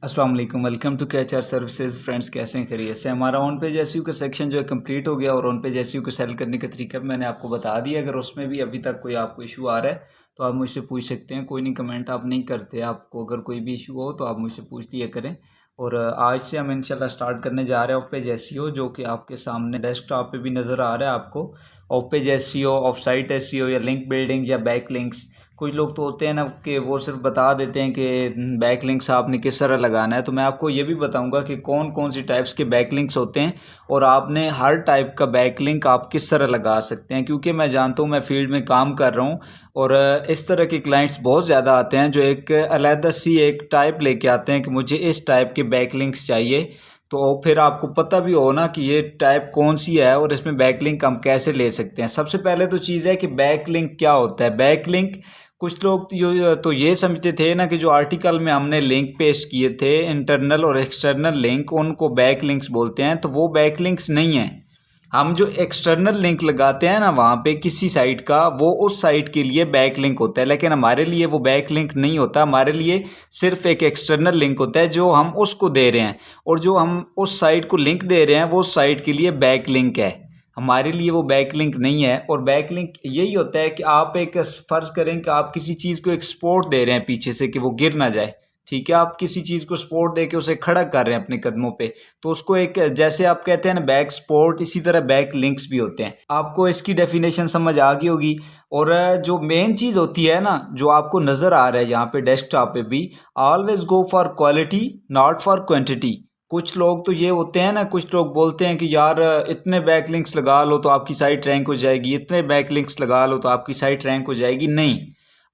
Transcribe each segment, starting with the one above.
अस्सलाम वालेकुम, welcome to KHR services. Friends, कैसे हैं? खैरियत से? हमारा ऑन पेज एसईओ का सेक्शन जो है कंप्लीट हो गया और ऑन पेज एसईओ को सेल करने का तरीका भी मैंने आपको बता दिया। अगर उसमें भी अभी तक कोई आपको इशू आ रहा है तो आप मुझसे पूछ सकते हैं। कोई नहीं, कमेंट आप नहीं करते। आपको अगर कोई भी इशू हो तो आप मुझसे पूछ दिया करें। और आज से हम इंशाल्लाह स्टार्ट करने जा रहे हैं ऑफ पेज एसईओ, जो कि आपके सामने डेस्कटॉप पे भी नज़र आ रहा है आपको। Of page SEO, of site SEO या लिंक बिल्डिंग या बैक लिंक्स। कुछ लोग तो होते हैं ना कि वो सिर्फ बता देते हैं कि बैक लिंक्स आपने किस तरह लगाना है। तो मैं आपको ये भी बताऊंगा कि कौन कौन सी टाइप्स के बैक लिंक्स होते हैं और आपने हर टाइप का बैक लिंक आप किस तरह लगा सकते हैं। क्योंकि मैं जानता हूँ, मैं फील्ड में काम कर रहा हूँ और इस तरह के क्लाइंट्स बहुत ज़्यादा आते हैं जो एक अलग सी एक टाइप लेके आते हैं कि मुझे इस टाइप के बैक लिंक्स चाहिए। तो फिर आपको पता भी हो ना कि ये टाइप कौन सी है और इसमें बैक लिंक हम कैसे ले सकते हैं। सबसे पहले तो चीज़ है कि बैक लिंक क्या होता है। बैक लिंक, कुछ लोग तो ये समझते थे ना कि जो आर्टिकल में हमने लिंक पेस्ट किए थे, इंटरनल और एक्सटर्नल लिंक, उनको बैक लिंक्स बोलते हैं। तो वो बैक लिंक्स नहीं है। हम जो एक्सटर्नल लिंक लगाते हैं ना वहाँ पे किसी साइट का, वो उस साइट के लिए बैक लिंक होता है। लेकिन हमारे लिए वो बैक लिंक नहीं होता। हमारे लिए सिर्फ एक एक्सटर्नल लिंक होता है जो हम उसको दे रहे हैं, और जो हम उस साइट को लिंक दे रहे हैं वो साइट के लिए बैक लिंक है। हमारे लिए वो बैक लिंक नहीं है। और बैक लिंक यही होता है कि आप एक फ़र्ज़ करें कि आप किसी चीज़ को एक सपोर्ट दे रहे हैं पीछे से कि वो गिर ना जाए। ठीक है, आप किसी चीज़ को सपोर्ट दे के उसे खड़ा कर रहे हैं अपने कदमों पे, तो उसको एक, जैसे आप कहते हैं ना बैक सपोर्ट, इसी तरह बैक लिंक्स भी होते हैं। आपको इसकी डेफिनेशन समझ आ गई होगी। और जो मेन चीज़ होती है ना, जो आपको नज़र आ रहा है यहाँ पे डेस्कटॉप पे भी, always go for quality not for quantity. कुछ लोग तो ये होते हैं ना, कुछ लोग बोलते हैं कि यार इतने बैक लिंक्स लगा लो तो आपकी साइट रैंक हो जाएगी, इतने बैक लिंक्स लगा लो तो आपकी साइट रैंक हो जाएगी। नहीं,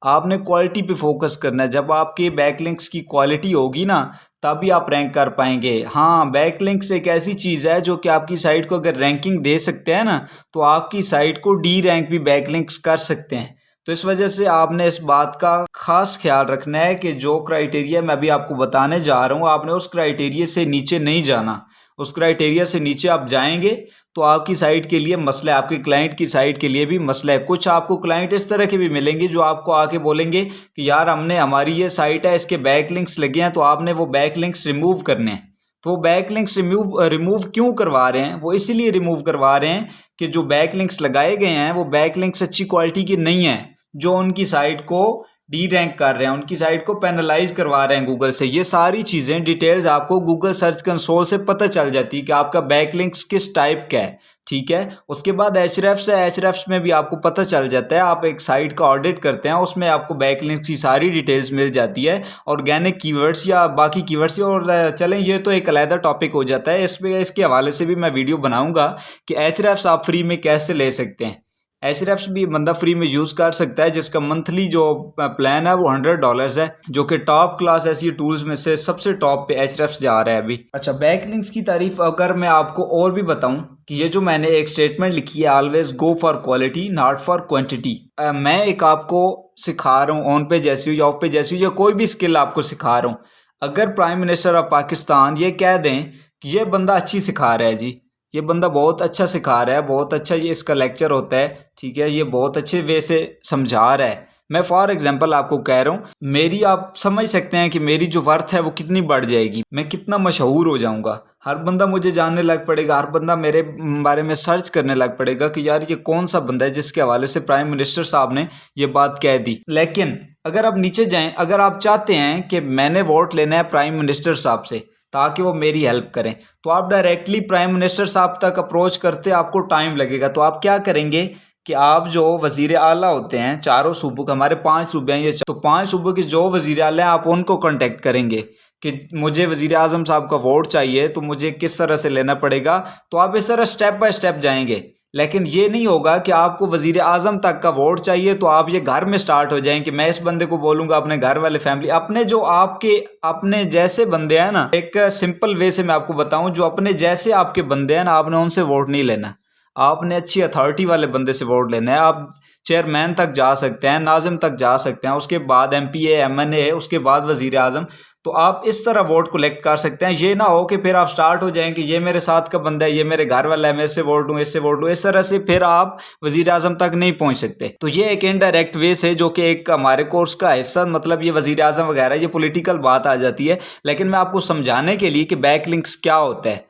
आपने क्वालिटी पे फोकस करना है। जब आपके बैकलिंक्स की क्वालिटी होगी ना, तभी आप रैंक कर पाएंगे। हाँ, बैकलिंक्स एक ऐसी चीज़ है जो कि आपकी साइट को अगर रैंकिंग दे सकते हैं ना, तो आपकी साइट को डी रैंक भी बैकलिंक्स कर सकते हैं। तो इस वजह से आपने इस बात का खास ख्याल रखना है कि जो क्राइटेरिया मैं अभी आपको बताने जा रहा हूँ, आपने उस क्राइटेरिया से नीचे नहीं जाना। उस क्राइटेरिया से नीचे आप जाएंगे तो आपकी साइट के लिए मसला है, आपके क्लाइंट की साइट के लिए भी मसला है। कुछ आपको क्लाइंट इस तरह के भी मिलेंगे जो आपको आके बोलेंगे कि यार हमारी ये साइट है, इसके बैक लिंक्स लगे हैं, तो आपने वो बैक लिंक्स रिमूव करने हैं। तो वो बैक लिंक्स रिमूव क्यों करवा रहे हैं? वो इसीलिए रिमूव करवा रहे हैं कि जो बैक लिंक्स लगाए गए हैं वो बैक लिंक्स अच्छी क्वालिटी के नहीं है, जो उनकी साइट को डी रैंक कर रहे हैं, उनकी साइट को पेनलाइज करवा रहे हैं गूगल से। ये सारी चीज़ें डिटेल्स आपको गूगल सर्च कंसोल से पता चल जाती है कि आपका बैकलिंक्स किस टाइप का है। ठीक है, उसके बाद एचरेफ्स है। एचरेफ्स में भी आपको पता चल जाता है। आप एक साइट का ऑडिट करते हैं, उसमें आपको बैकलिंक्स की सारी डिटेल्स मिल जाती है, ऑर्गेनिक कीवर्ड्स या बाकी कीवर्ड्स। और चलें, ये तो एक अलग टॉपिक हो जाता है, इसके हवाले से भी मैं वीडियो बनाऊंगा कि एचरेफ्स आप फ्री में कैसे ले सकते हैं। एचरेफ्स भी बंदा फ्री में यूज़ कर सकता है, जिसका मंथली जो प्लान है वो $100 है, जो कि टॉप क्लास ऐसी टूल्स में से सबसे टॉप पे एचरेफ्स जा रहा है अभी। अच्छा, बैकलिंक्स की तारीफ अगर मैं आपको और भी बताऊं कि ये जो मैंने एक स्टेटमेंट लिखी है, always go for quality not for quantity. मैं एक आपको सिखा रहा हूँ ऑन पेज एसईओ या ऑफ पेज एसईओ या कोई भी स्किल आपको सिखा रहा हूँ। अगर प्राइम मिनिस्टर ऑफ पाकिस्तान ये कह दें कि ये बंदा अच्छी सिखा रहा है जी, ये बंदा बहुत अच्छा सिखा रहा है, बहुत अच्छा ये इसका लेक्चर होता है, ठीक है, ये बहुत अच्छे वे से समझा रहा है, मैं फॉर एग्जांपल आपको कह रहा हूँ, मेरी आप समझ सकते हैं कि मेरी जो वर्थ है वो कितनी बढ़ जाएगी, मैं कितना मशहूर हो जाऊंगा। हर बंदा मुझे जानने लग पड़ेगा, हर बंदा मेरे बारे में सर्च करने लग पड़ेगा कि यार ये कौन सा बंदा है जिसके हवाले से प्राइम मिनिस्टर साहब ने ये बात कह दी। लेकिन अगर आप नीचे जाएं, अगर आप चाहते हैं कि मैंने वोट लेना है प्राइम मिनिस्टर साहब से ताकि वो मेरी हेल्प करें, तो आप डायरेक्टली प्राइम मिनिस्टर साहब तक अप्रोच करते आपको टाइम लगेगा। तो आप क्या करेंगे कि आप जो वज़ीर आला होते हैं चारों सूबों के, हमारे 5 सूबे हैं ये, तो 5 सूबों के जो वज़ीर आला हैं आप उनको कांटेक्ट करेंगे कि मुझे वज़ीर आज़म साहब का वोट चाहिए, तो मुझे किस तरह से लेना पड़ेगा। तो आप इस तरह स्टेप बाय स्टेप जाएंगे। लेकिन ये नहीं होगा कि आपको वज़ीर आज़म तक का वोट चाहिए तो आप ये घर में स्टार्ट हो जाएं कि मैं इस बंदे को बोलूँगा, अपने घर वाले फैमिली, अपने जो आपके अपने जैसे बंदे हैं ना, एक सिंपल वे से मैं आपको बताऊं, जो अपने जैसे आपके बंदे हैं ना, आपने उनसे वोट नहीं लेना, आपने अच्छी अथॉरिटी वाले बंदे से वोट लेना है। आप चेयरमैन तक जा सकते हैं, नाज़िम तक जा सकते हैं, उसके बाद MPA MNA, उसके बाद वज़ीर आज़म। तो आप इस तरह वोट कलेक्ट कर सकते हैं। ये ना हो कि फिर आप स्टार्ट हो जाएं कि ये मेरे साथ का बंदा है, ये मेरे घर वाला है, मैं इससे वोट दूँ, इससे वोट दूँ, इस तरह से फिर आप वज़ीर आज़म तक नहीं पहुँच सकते। तो ये एक इनडायरेक्ट वे से, जो कि एक हमारे कोर्स का हिस्सा, मतलब ये वज़ीर आज़म वगैरह ये पॉलिटिकल बात आ जाती है, लेकिन मैं आपको समझाने के लिए कि बैकलिंक्स क्या होता है,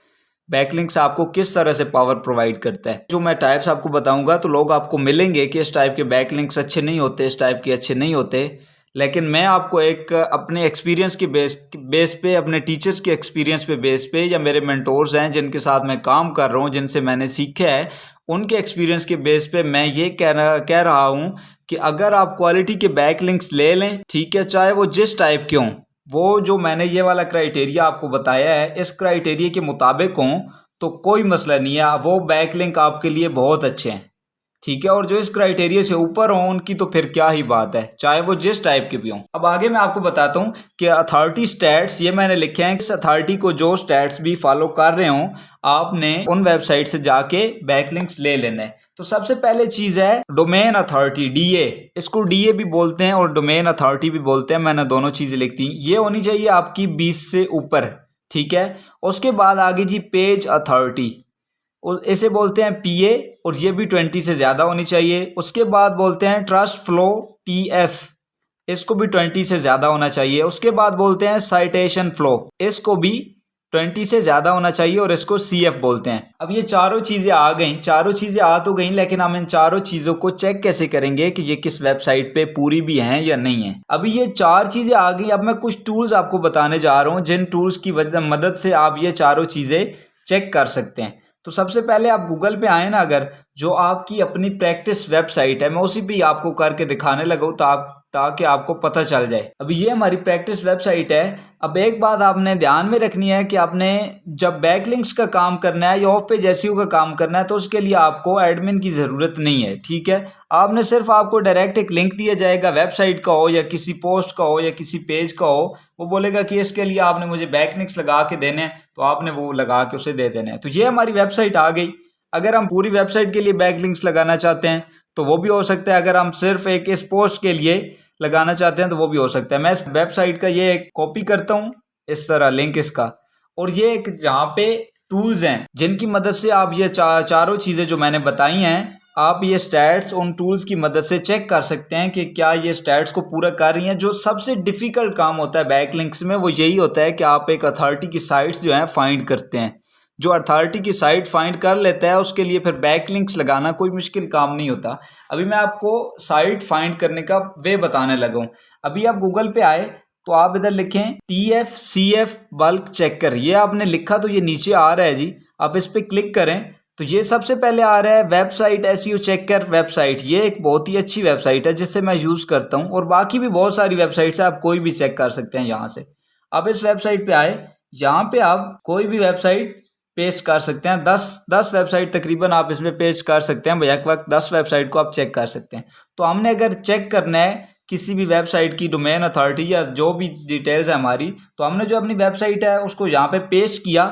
बैकलिंक्स आपको किस तरह से पावर प्रोवाइड करता है। जो मैं टाइप्स आपको बताऊंगा तो लोग आपको मिलेंगे कि इस टाइप के बैकलिंक्स अच्छे नहीं होते, इस टाइप के अच्छे नहीं होते, लेकिन मैं आपको एक अपने एक्सपीरियंस की बेस पे, अपने टीचर्स के एक्सपीरियंस पे बेस पे, या मेरे मेंटोर्स हैं जिनके साथ मैं काम कर रहा हूँ, जिनसे मैंने सीखा है, उनके एक्सपीरियंस के बेस पे मैं ये कह रहा हूँ कि अगर आप क्वालिटी के बैकलिंक्स ले लें, ठीक है, चाहे वो जिस टाइप के हों, वो जो मैंने ये वाला क्राइटेरिया आपको बताया है, इस क्राइटेरिया के मुताबिक हों, तो कोई मसला नहीं है, वो बैकलिंक आपके लिए बहुत अच्छे हैं, ठीक है। और जो इस क्राइटेरिया से ऊपर हों, उनकी तो फिर क्या ही बात है, चाहे वो जिस टाइप के भी हों। अब आगे मैं आपको बताता हूँ कि अथॉरिटी स्टैट्स, ये मैंने लिखे हैं, इस अथॉरिटी को जो स्टैट्स भी फॉलो कर रहे हों, आपने उन वेबसाइट से जाके बैकलिंक्स ले लेना है। तो सबसे पहले चीज़ है डोमेन अथॉरिटी, DA, इसको DA भी बोलते हैं और डोमेन अथॉरिटी भी बोलते हैं, मैंने दोनों चीज़ें लिख दी। ये होनी चाहिए आपकी 20 से ऊपर, ठीक है। उसके बाद आगे जी पेज अथॉरिटी, और इसे बोलते हैं PA, और ये भी 20 से ज़्यादा होनी चाहिए। उसके बाद बोलते हैं ट्रस्ट फ्लो TF, इसको भी 20 से ज़्यादा होना चाहिए। उसके बाद बोलते हैं साइटेशन फ्लो, इसको भी 20 से ज़्यादा होना चाहिए, और इसको CF बोलते हैं। अब ये चारों चीज़ें आ गई, चारों चीज़ें आ तो गई, लेकिन हम इन चारों चीज़ों को चेक कैसे करेंगे कि ये किस वेबसाइट पे पूरी भी हैं या नहीं है। अभी ये 4 चीज़ें आ गई, अब मैं कुछ टूल्स आपको बताने जा रहा हूँ, जिन टूल्स की मदद से आप ये चारों चीज़ें चेक कर सकते हैं। तो सबसे पहले आप गूगल पे आए ना, अगर जो आपकी अपनी प्रैक्टिस वेबसाइट है, मैं उसी पे आपको करके दिखाने लगा हूँ ताकि आपको पता चल जाए। अभी ये हमारी प्रैक्टिस वेबसाइट है। अब एक बात आपने ध्यान में रखनी है कि आपने जब बैकलिंक्स का काम करना है या ऑफ पेज एसईओ का काम करना है, तो उसके लिए आपको एडमिन की ज़रूरत नहीं है, ठीक है। आपने सिर्फ, आपको डायरेक्ट एक लिंक दिया जाएगा, वेबसाइट का हो या किसी पोस्ट का हो या किसी पेज का हो, वो बोलेगा कि इसके लिए आपने मुझे बैकलिंक्स लगा के देने हैं, तो आपने वो लगा के उसे दे देना है। तो ये हमारी वेबसाइट आ गई। अगर हम पूरी वेबसाइट के लिए बैकलिंक्स लगाना चाहते हैं तो वो भी हो सकता है, अगर हम सिर्फ एक इस पोस्ट के लिए लगाना चाहते हैं तो वो भी हो सकता है। मैं इस वेबसाइट का ये कॉपी करता हूँ, इस तरह लिंक इसका, और ये एक जहाँ पे टूल्स हैं जिनकी मदद से आप ये चारों चीज़ें जो मैंने बताई हैं, आप ये स्टैट्स उन टूल्स की मदद से चेक कर सकते हैं कि क्या ये स्टैट्स को पूरा कर रही हैं। जो सबसे डिफ़िकल्ट काम होता है बैकलिंक्स में, वो यही होता है कि आप एक अथॉरिटी की साइट्स जो हैं फाइंड करते हैं। जो अथॉरिटी की साइट फाइंड कर लेता है, उसके लिए फिर बैकलिंक्स लगाना कोई मुश्किल काम नहीं होता। अभी मैं आपको साइट फाइंड करने का वे बताने लगा हूँ। अभी आप गूगल पे आए तो आप इधर लिखें TFCF बल्क चेकर, ये आपने लिखा तो ये नीचे आ रहा है जी, आप इस पर क्लिक करें तो ये सबसे पहले आ रहा है वेबसाइट एसईओ चेकर वेबसाइट। ये एक बहुत ही अच्छी वेबसाइट है जिससे मैं यूज़ करता हूँ, और बाकी भी बहुत सारी वेबसाइट्स है, आप कोई भी चेक कर सकते हैं यहाँ से। अब इस वेबसाइट पे आए, यहाँ पे आप कोई भी वेबसाइट पेस्ट कर सकते हैं, 10 वेबसाइट तकरीबन आप इसमें पेस्ट कर सकते हैं, एक वक्त 10 वेबसाइट को आप चेक कर सकते हैं। तो हमने अगर चेक करना है किसी भी वेबसाइट की डोमेन अथॉरिटी या जो भी डिटेल्स है हमारी, तो हमने जो अपनी वेबसाइट है उसको यहाँ पे पेस्ट किया,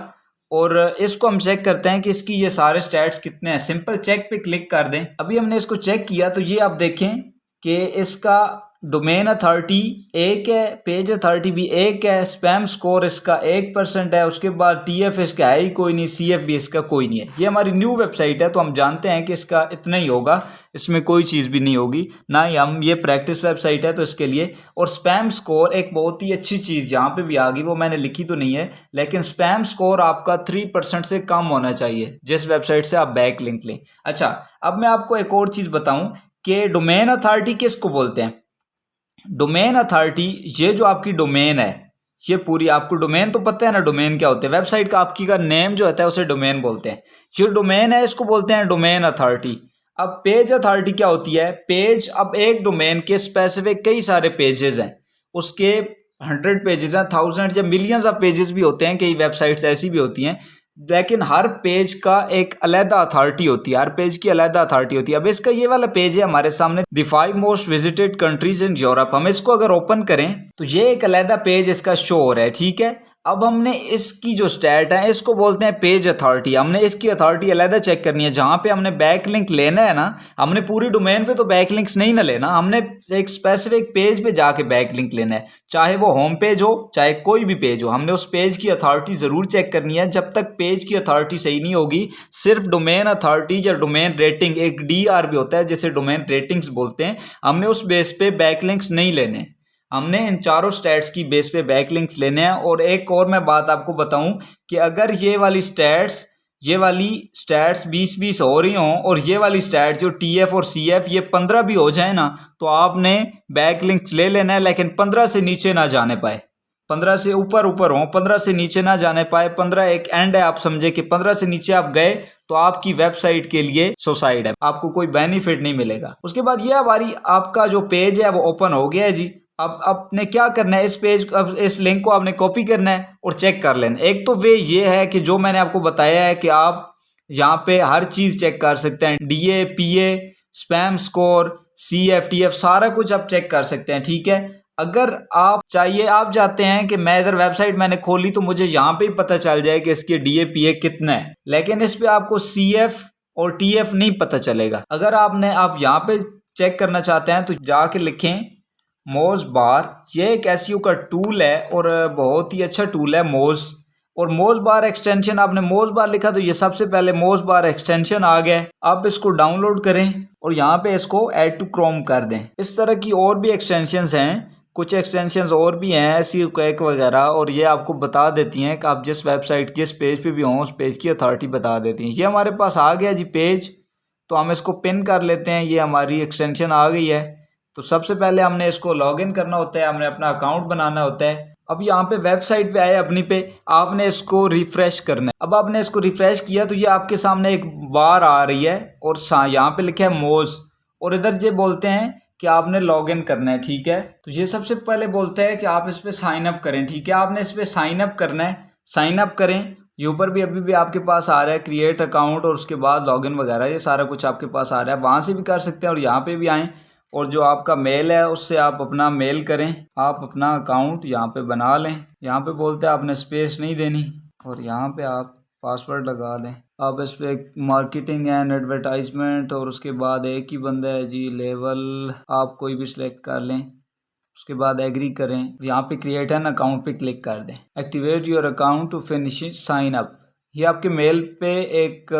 और इसको हम चेक करते हैं कि इसकी ये सारे स्टैट्स कितने हैं। सिंपल चेक पे क्लिक कर दें। अभी हमने इसको चेक किया तो ये आप देखें कि इसका डोमेन अथॉरिटी 1 है, पेज अथॉरिटी भी 1 है, स्पैम स्कोर इसका 1% है, उसके बाद TF इसका है ही कोई नहीं, CF भी इसका कोई नहीं है। ये हमारी न्यू वेबसाइट है तो हम जानते हैं कि इसका इतना ही होगा, इसमें कोई चीज़ भी नहीं होगी, ना ही हम, ये प्रैक्टिस वेबसाइट है तो इसके लिए। और स्पैम स्कोर एक बहुत ही अच्छी चीज़ यहाँ पे भी आ गई, वो मैंने लिखी तो नहीं है, लेकिन स्पैम स्कोर आपका 3% से कम होना चाहिए जिस वेबसाइट से आप बैक लिंक लें। अच्छा, अब मैं आपको एक और चीज़ बताऊँ कि डोमेन अथॉरिटी किसको बोलते हैं। डोमेन अथॉरिटी, ये जो आपकी डोमेन है, ये पूरी, आपको डोमेन तो पता है ना, डोमेन क्या होते हैं, वेबसाइट का आपकी का नेम जो होता है उसे डोमेन बोलते हैं। जो डोमेन है इसको बोलते हैं डोमेन अथॉरिटी। अब पेज अथॉरिटी क्या होती है, पेज, अब एक डोमेन के स्पेसिफिक कई सारे पेजेस हैं, उसके 100 पेजेस हैं, 1000 या मिलियंस ऑफ पेजेस भी होते हैं, कई वेबसाइट्स ऐसी भी होती हैं, लेकिन हर पेज का एक अलग अथॉरिटी होती है, हर पेज की अलग अथॉरिटी होती है। अब इसका ये वाला पेज है हमारे सामने, the 5 most visited countries in Europe. हम इसको अगर ओपन करें तो ये एक अलग पेज इसका शो हो रहा है, ठीक है। अब हमने इसकी जो स्टैट है इसको बोलते हैं पेज अथॉरिटी। हमने इसकी अथॉरिटी अलग चेक करनी है। जहाँ पे हमने बैकलिंक लेना है ना, हमने पूरी डोमेन पे तो बैकलिंक्स नहीं ना लेना, हमने एक स्पेसिफिक पेज पे जाके बैकलिंक लेना है, चाहे वो होम पेज हो चाहे कोई भी पेज हो। हमने उस पेज की अथॉरिटी ज़रूर चेक करनी है। जब तक पेज की अथॉरिटी सही नहीं होगी, सिर्फ डोमेन अथॉरिटी या डोमेन रेटिंग, एक DR भी होता है जिसे डोमेन रेटिंग्स बोलते हैं, हमने उस बेस पे बैकलिंक्स नहीं लेने। हमने इन चारों स्टैट्स की बेस पे बैकलिंक्स लेने हैं। और एक और मैं बात आपको बताऊं कि अगर ये वाली स्टैट्स 20-20 हो रही हों और ये वाली स्टैट्स जो TF और CF ये 15 भी हो जाए ना, तो आपने बैकलिंक्स ले लेना है, लेकिन 15 से नीचे ना जाने पाए। 15 से ऊपर हो, 15 से नीचे ना जाने पाए। 15 एक एंड है, आप समझे कि 15 से नीचे आप गए तो आपकी वेबसाइट के लिए सुसाइड है, आपको कोई बेनिफिट नहीं मिलेगा। उसके बाद ये हमारी आपका जो पेज है वो ओपन हो गया है जी। अब आपने क्या करना है, इस पेज, अब इस लिंक को आपने कॉपी करना है और चेक कर लेना। एक तो वे ये है कि जो मैंने आपको बताया है कि आप यहाँ पे हर चीज़ चेक कर सकते हैं, DA PA spam score CF TF सारा कुछ आप चेक कर सकते हैं, ठीक है। अगर आप चाहिए, आप चाहते हैं कि मैं इधर वेबसाइट मैंने खोली तो मुझे यहाँ पे ही पता चल जाए कि इसके DA PA कितना है, लेकिन इस पे आपको CF और TF नहीं पता चलेगा। अगर आप यहाँ पे चेक करना चाहते हैं तो जाके लिखें मोज बार। ये एक SEO का टूल है और बहुत ही अच्छा टूल है मोज। और मोज बार एक्सटेंशन, आपने मोज बार लिखा तो ये सबसे पहले मोज बार एक्सटेंशन आ गया। आप इसको डाउनलोड करें और यहाँ पे इसको ऐड टू क्रोम कर दें। इस तरह की और भी एक्सटेंशंस हैं, कुछ एक्सटेंशंस और भी हैं SEO क्वैक वगैरह, और ये आपको बता देती हैं कि आप जिस वेबसाइट जिस पेज पे भी हों उस पेज की अथॉरिटी बता देती हैं। ये हमारे पास आ गया जी पेज, तो हम इसको पिन कर लेते हैं। ये हमारी एक्सटेंशन आ गई है। तो सबसे पहले हमने इसको लॉगिन करना होता है, हमने अपना अकाउंट बनाना होता है। अब यहाँ पे वेबसाइट पे आए अपनी पे, आपने इसको रिफ्रेश करना है। अब आपने इसको रिफ्रेश किया तो ये आपके सामने एक बार आ रही है और यहाँ पे लिखा है मोज, और इधर ये बोलते हैं कि आपने लॉगिन करना है, ठीक है। तो ये सबसे पहले बोलते हैं कि आप इस पर साइन अप करें, ठीक है। आपने इस पर साइन अप करना है, साइन अप करें। ये ऊपर भी अभी भी आपके पास आ रहा है क्रिएट अकाउंट और उसके बाद लॉगिन वगैरह, ये सारा कुछ आपके पास आ रहा है। वहाँ से भी कर सकते हैं और यहाँ पे भी आएँ, और जो आपका मेल है उससे आप अपना मेल करें, आप अपना अकाउंट यहाँ पे बना लें। यहाँ पे बोलते हैं आपने स्पेस नहीं देनी और यहाँ पे आप पासवर्ड लगा दें। आप इस पर मार्केटिंग एंड एडवर्टाइजमेंट और उसके बाद एक ही बंदा है जी, लेवल आप कोई भी सिलेक्ट कर लें, उसके बाद एग्री करें। यहाँ पे क्रिएट एन अकाउंट पे क्लिक कर दें। Activate your account to finish sign up. ये आपके मेल पे एक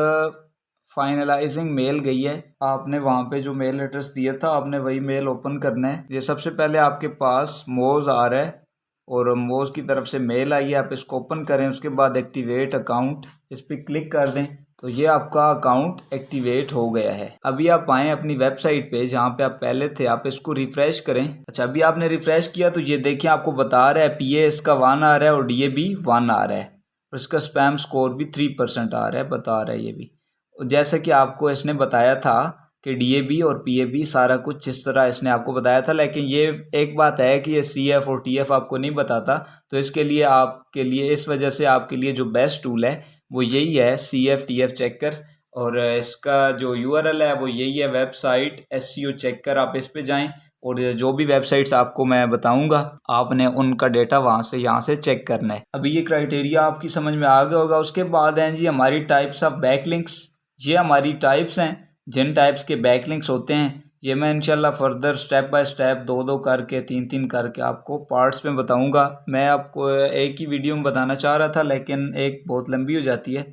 फाइनलाइजिंग मेल गई है, आपने वहाँ पे जो मेल एड्रेस दिया था आपने वही मेल ओपन करना है। ये सबसे पहले आपके पास मोज आ रहा है और मोज की तरफ से मेल आई है, आप इसको ओपन करें। उसके बाद एक्टिवेट अकाउंट, इस पर क्लिक कर दें तो ये आपका अकाउंट एक्टिवेट हो गया है। अभी आप आएँ अपनी वेबसाइट पे जहाँ पे आप पहले थे, आप इसको रिफ्रेश करें। अच्छा, अभी आपने रिफ्रेश किया तो ये देखिए आपको बता रहा है PA इसका 1 आ रहा है और DA भी 1 आ रहा है और इसका स्पैम स्कोर भी 3% आ रहा है, बता रहा है ये भी। जैसे कि आपको इसने बताया था कि DAB और PAB सारा कुछ इस तरह इसने आपको बताया था, लेकिन ये एक बात है कि ये CF और TF आपको नहीं बताता। तो इसके लिए आपके लिए, इस वजह से आपके लिए जो बेस्ट टूल है वो यही है, CF TF चेकर। और इसका जो URL है वो यही है, वेबसाइट SEO चेकर। आप इस पे जाएं और जो भी वेबसाइट्स आपको मैं बताऊंगा आपने उनका डेटा वहाँ से चेक करना है। अभी ये क्राइटेरिया आपकी समझ में आ गया होगा। उसके बाद हैं जी हमारी टाइप्स ऑफ बैकलिंक्स। ये हमारी टाइप्स हैं, जिन टाइप्स के बैकलिंक्स होते हैं ये मैं इंशाल्लाह फर्दर स्टेप बाय स्टेप 2-2 करके 3-3 करके आपको पार्ट्स में बताऊंगा। मैं आपको एक ही वीडियो में बताना चाह रहा था लेकिन एक बहुत लंबी हो जाती है,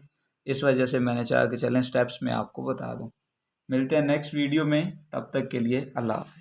इस वजह से मैंने चाहा कि चलें स्टेप्स में आपको बता दूं। मिलते हैं नेक्स्ट वीडियो में, तब तक के लिए अल्लाह हाफ़िज़।